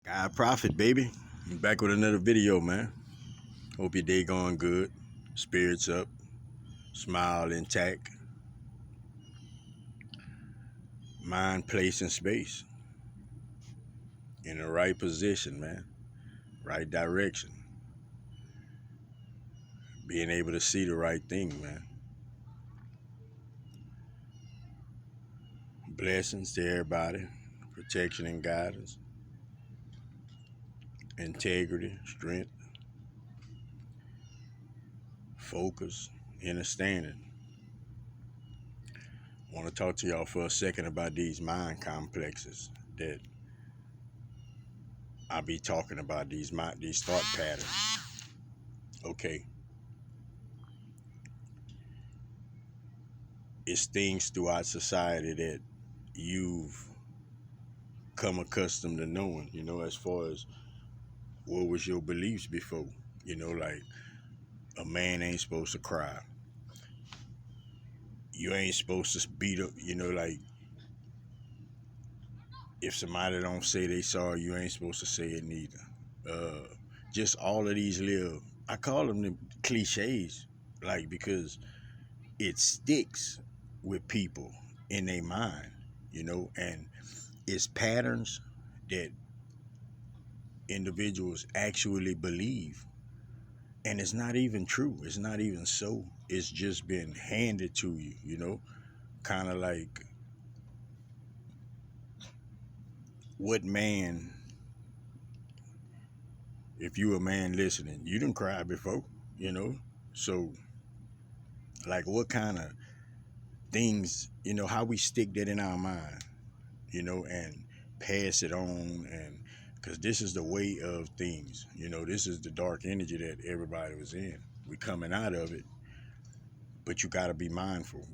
God Prophet, baby. I'm back with another video, man. Hope your day going good. Spirits up. Smile intact. Mind, place, and space. In the right position, man. Right direction. Being able to see the right thing, man. Blessings to everybody. Protection and guidance. Integrity, strength. Focus. Understanding. I want to talk to y'all for a second about these mind complexes that I be talking about, these thought patterns. Okay. It's things throughout society that you've come accustomed to knowing, as far as what was your beliefs before. Like a man ain't supposed to cry. You ain't supposed to beat up, like if somebody don't say they sorry, you ain't supposed to say it neither. Uh, just all of these little, I call them the cliches, like because it sticks with people in their mind, and it's patterns that individuals actually believe, and it's not even true, it's not even so, it's just been handed to you, kind of like, what man, if you a man listening, you didn't cry before, you know so like what kind of things, how we stick that in our mind, and pass it on, and because this is the way of things, this is the dark energy that everybody was in. We coming out of it, but you got to be mindful.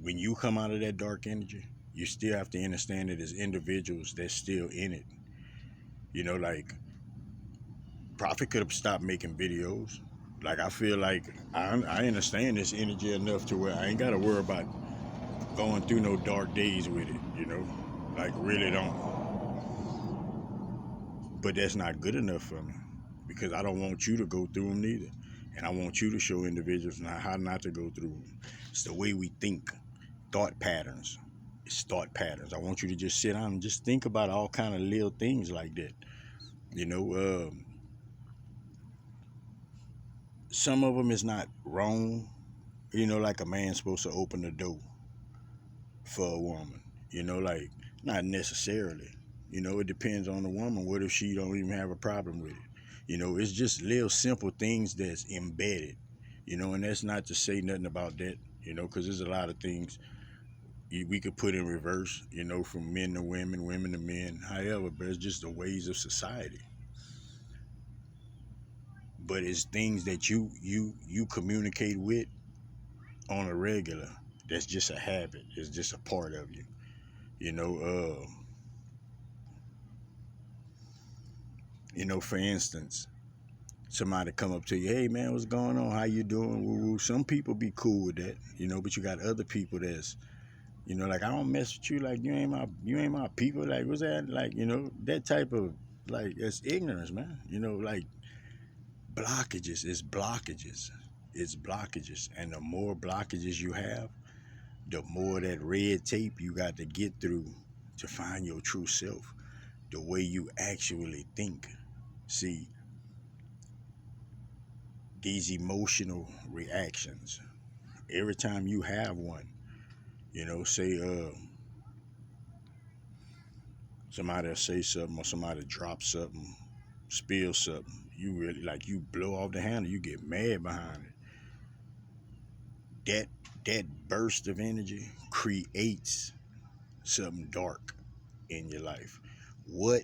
When you come out of that dark energy, you still have to understand that there's individuals that's still in it. Like Prophet could have stopped making videos. Like I feel like I understand this energy enough to where I ain't got to worry about going through no dark days with it. Like really don't. But that's not good enough for me, because I don't want you to go through them neither, and I want you to show individuals how not to go through them. It's the way we think. Thought patterns. It's thought patterns. I want you to just sit down and just think about all kind of little things like that. You know, some of them is not wrong. Like a man's supposed to open the door for a woman. Like not necessarily. It depends on the woman. What if she don't even have a problem with it? It's just little simple things that's embedded. And that's not to say nothing about that. Because there's a lot of things we could put in reverse, from men to women, women to men, however, but it's just the ways of society. But it's things that you communicate with on a regular. That's just a habit. It's just a part of you. For instance, somebody come up to you, hey man, what's going on? How you doing? Woo woo. Some people be cool with that, but you got other people that's, like I don't mess with you, like you ain't my people, like what's that, like that type of, like it's ignorance, man. Like blockages, it's blockages, and the more blockages you have, the more that red tape you got to get through to find your true self, the way you actually think. See, these emotional reactions, every time you have one, say somebody will say something, or somebody drop something, spill something, you really, like, you blow off the handle, you get mad behind it. That burst of energy creates something dark in your life. What?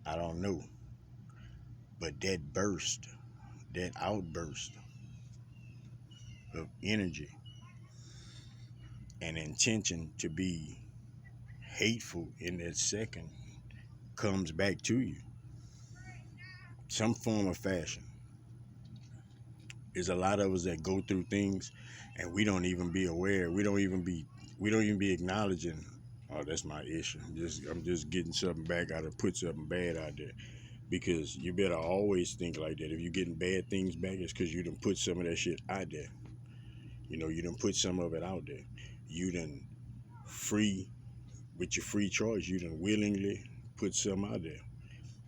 I don't know. But that burst, that outburst of energy and intention to be hateful in that second comes back to you, some form of fashion. There's a lot of us that go through things and we don't even be aware. We don't even be acknowledging Oh, that's my issue. I'm just getting something back. I done put something bad out there because you better always think like that. If you're getting bad things back, it's because you done put some of that shit out there. You done put some of it out there. You done free with your free choice. You done willingly put some out there.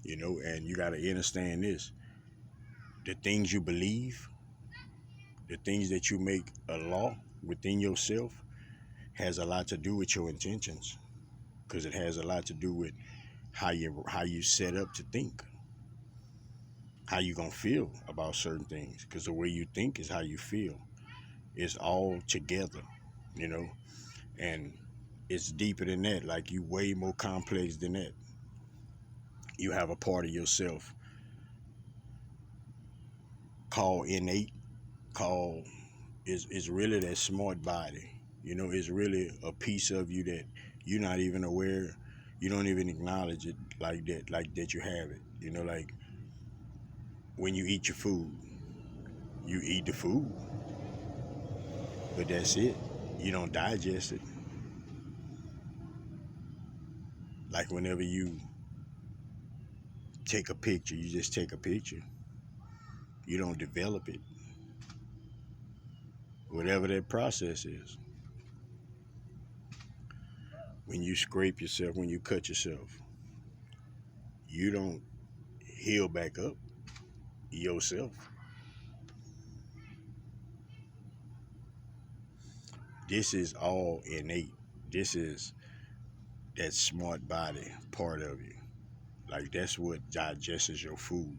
And you got to understand this: the things you believe, the things that you make a law within yourself, has a lot to do with your intentions, because it has a lot to do with how you set up to think, how you gonna feel about certain things, because the way you think is how you feel. It's all together, you know and it's deeper than that. Like, you way more complex than that. You have a part of yourself called innate, called is really that smart body. It's really a piece of you that you're not even aware. You don't even acknowledge it like that you have it. Like, when you eat your food, you eat the food, but that's it. You don't digest it. Like, whenever you take a picture, you just take a picture. You don't develop it. Whatever that process is. When you scrape yourself, when you cut yourself, you don't heal back up yourself. This is all innate. This is that smart body part of you. Like, that's what digests your food.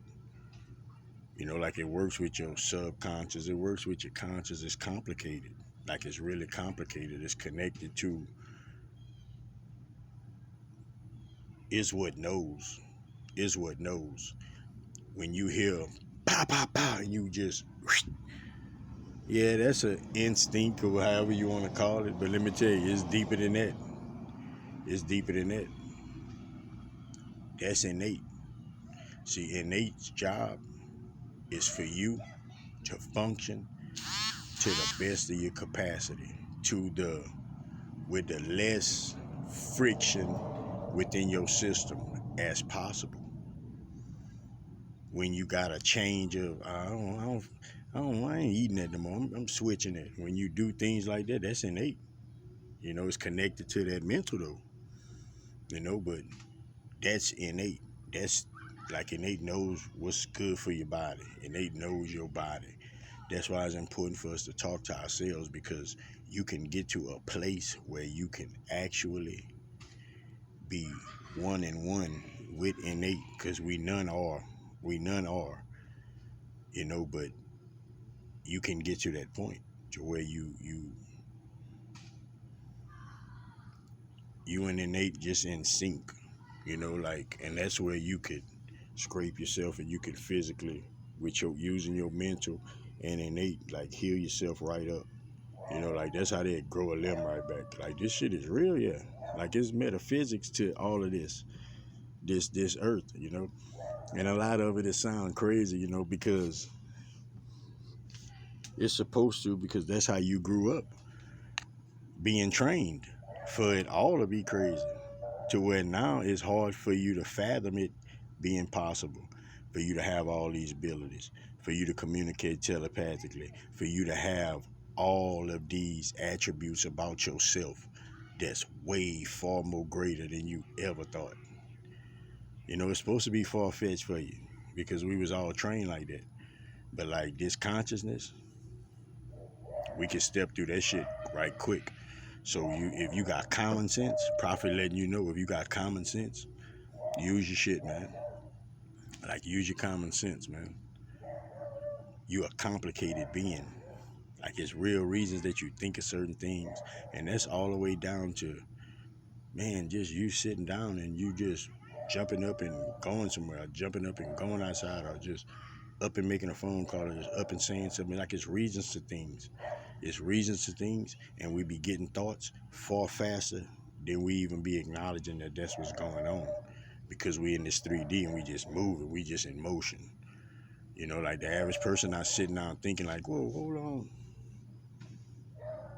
Like, it works with your subconscious, it works with your conscious. It's complicated. Like, it's really complicated. It's connected to is what knows. Is what knows. When you hear pow pow pow and you just yeah, that's an instinct or however you want to call it. But let me tell you, it's deeper than that. It's deeper than that. That's innate. See, innate's job is for you to function to the best of your capacity, to the with the less friction within your system as possible. When you got a change of I ain't eating that no more. I'm switching it. When you do things like that, that's innate. It's connected to that mental though. But that's innate. That's like innate knows what's good for your body. Innate knows your body. That's why it's important for us to talk to ourselves, because you can get to a place where you can actually be one and one with innate, because we none are, but you can get to that point to where you and innate just in sync, like, and that's where you could scrape yourself, and you could physically, with your using your mental and innate, like, heal yourself right up. Like, that's how they grow a limb right back. Like, this shit is real, yeah. Like, it's metaphysics to all of this earth, and a lot of it sound crazy, because it's supposed to, because that's how you grew up, being trained for it all to be crazy, to where now it's hard for you to fathom it being possible, for you to have all these abilities, for you to communicate telepathically, for you to have all of these attributes about yourself that's way far more greater than you ever thought. It's supposed to be far-fetched for you, because we was all trained like that. But like, this consciousness, we can step through that shit right quick. So if you got common sense, Prophet letting you know, if you got common sense, use your shit, man. Like, use your common sense, man. You a complicated being. Like, it's real reasons that you think of certain things. And that's all the way down to, man, just you sitting down and you just jumping up and going somewhere, or jumping up and going outside, or just up and making a phone call, or just up and saying something. Like, it's reasons to things. It's reasons to things, and we be getting thoughts far faster than we even be acknowledging that that's what's going on, because we in this 3D and we just moving, we just in motion. Like, the average person not sitting down thinking like, whoa, hold on.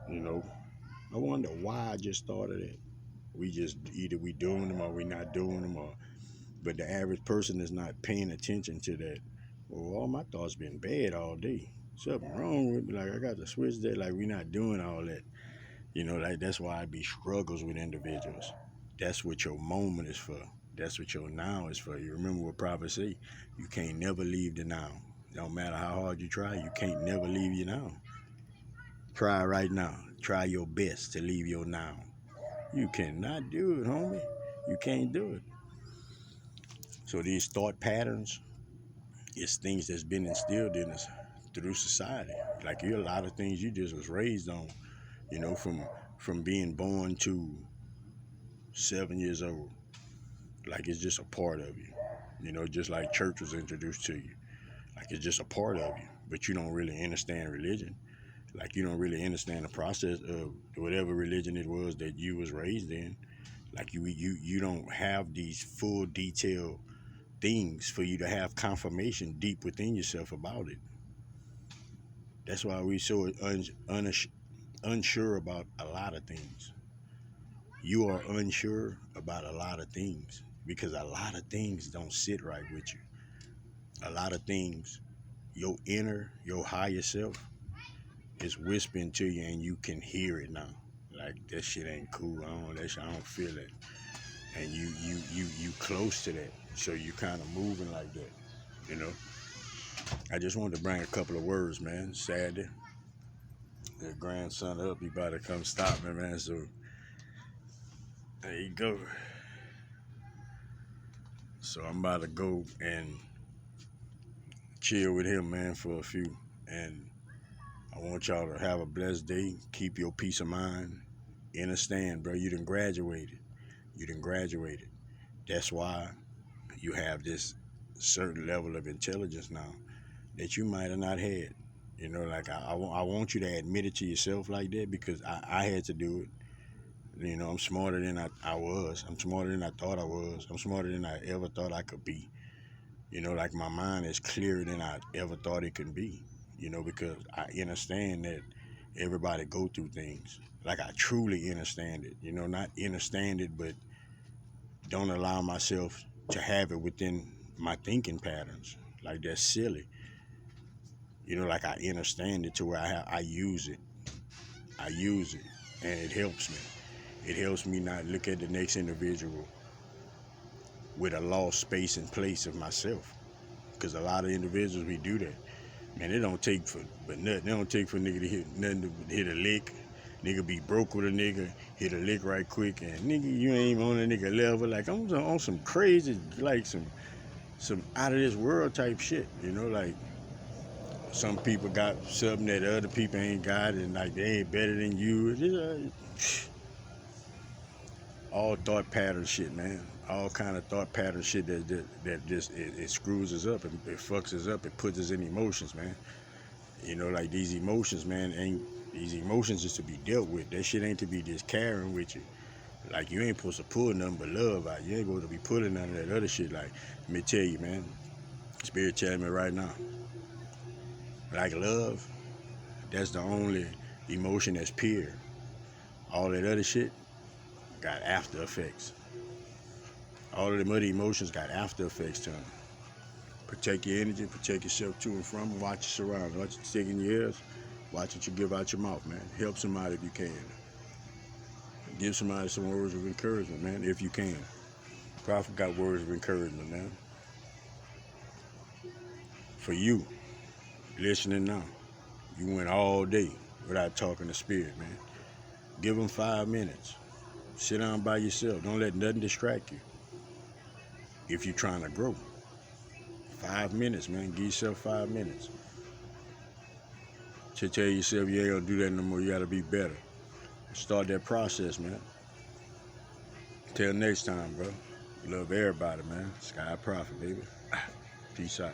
I wonder why I just thought of that. We just either we doing them or we not doing them, or but the average person is not paying attention to that. Well, all my thoughts been bad all day. Something wrong with me. Like I got to switch that. Like we not doing all that. Like that's why I be struggles with individuals. That's what your moment is for. That's what your now is for. You remember what Prophet say? You can't never leave the now. Don't matter how hard you try, you can't never leave your now. Try right now. Try your best to leave your now. You cannot do it, homie. You can't do it. So these thought patterns, it's things that's been instilled in us through society. Like you, a lot of things you just was raised on. From being born to 7 years old. Like it's just a part of you. Just like church was introduced to you. Like it's just a part of you. But you don't really understand religion. Like you don't really understand the process of whatever religion it was that you was raised in. Like you don't have these full detailed things for you to have confirmation deep within yourself about it. That's why we so unsure about a lot of things. You are unsure about a lot of things because a lot of things don't sit right with you. A lot of things, your higher self is whispering to you and you can hear it now. Like that shit ain't cool. I don't feel it. And you close to that. So you kind of moving like that, you know. I just wanted to bring a couple of words, man. Saturday, the grandson up, he about to come stop me, man. So there you go. So I'm about to go and chill with him, man, for a few. And I want y'all to have a blessed day. Keep your peace of mind. Understand, bro, you done graduated. You done graduated. That's why you have this certain level of intelligence now that you might have not had. Like I want you to admit it to yourself like that because I had to do it. I'm smarter than I was. I'm smarter than I thought I was. I'm smarter than I ever thought I could be. Like my mind is clearer than I ever thought it could be. Because I understand that everybody go through things. Like I truly understand it. Not understand it, but don't allow myself to have it within my thinking patterns. Like that's silly. Like I understand it to where I use it. I use it, and it helps me. It helps me not look at the next individual with a lost space and place of myself. Because a lot of individuals, we do that. Man, it don't take for but nothing. It don't take for a nigga to hit nothing to hit a lick. Nigga be broke with a nigga, hit a lick right quick, and nigga, you ain't on a nigga level. Like I'm on some crazy, like some out of this world type shit. Like some people got something that other people ain't got, and like they ain't better than you. All thought pattern shit, man. All kind of thought pattern shit that just it screws us up and it fucks us up. It puts us in emotions, man. Like these emotions, man, these emotions is to be dealt with. That shit ain't to be just carrying with you. Like you ain't supposed to pull nothing but love out. You ain't supposed to be pulling none of that other shit. Like, let me tell you, man. Spirit telling me right now. Like love, that's the only emotion that's pure. All that other shit got after effects. All of them other emotions got after effects to them. Protect your energy, protect yourself to and from, watch your surroundings, watch what you stick in your ears, watch what you give out your mouth, man. Help somebody if you can. Give somebody some words of encouragement, man, if you can. Prophet got words of encouragement, man. For you, listening now, you went all day without talking to Spirit, man. Give them 5 minutes. Sit down by yourself. Don't let nothing distract you. If you're trying to grow. 5 minutes, man. Give yourself 5 minutes. To tell yourself you ain't gonna do that no more. You gotta be better. Start that process, man. Till next time, bro. Love everybody, man. Sky Prophet, baby. Peace out.